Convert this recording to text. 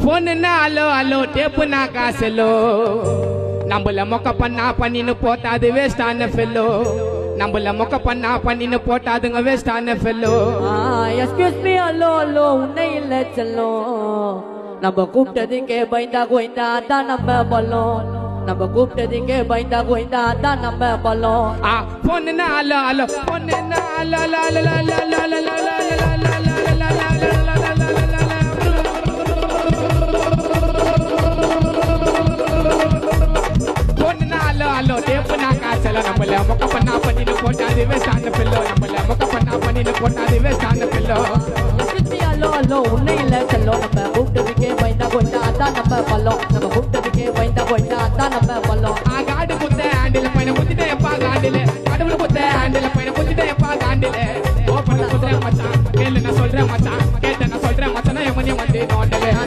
போனுன்னா hello hello டேப்புனா காசலோ நம்மள மொக்க பண்ணா பண்ணின்னு போட்டாது வேஸ்டான ஃபெல்லோ நம்மள மொக்க பண்ணா பண்ணின்னு போட்டாதுங்க வேஸ்டான fellow excuse me hello hello உன்னை இல்ல செல்லோ நம்ம கூப்பிட்டதுக்கே பயந்தா கோய்ந்தா அதான் நம்ம பலம் நம்ம கூப்பிட்டதுக்கே பயந்தா கோய்ந்தா அதான் நம்ம பலம் போனுன்னா அலோ அலோ போனுன்னா hello hello hello hello hello hello hello டேப்புனா காசல நம்மள மொக்க பண்ணா பண்ணின்னு போட்டாது வேஸ்டான ஃபெல்லோ நம்மள மொக்க பண்ணா பண்ணின்னு போட்டாது வேஸ்டான ஃபெல்லோ அலோ அலோ உன்னை இல்ல செல்லோ நம்ம கூப்பிட்டதுக்கே பயந்தா கோய்ந்தா அதான் நம்ம பலம்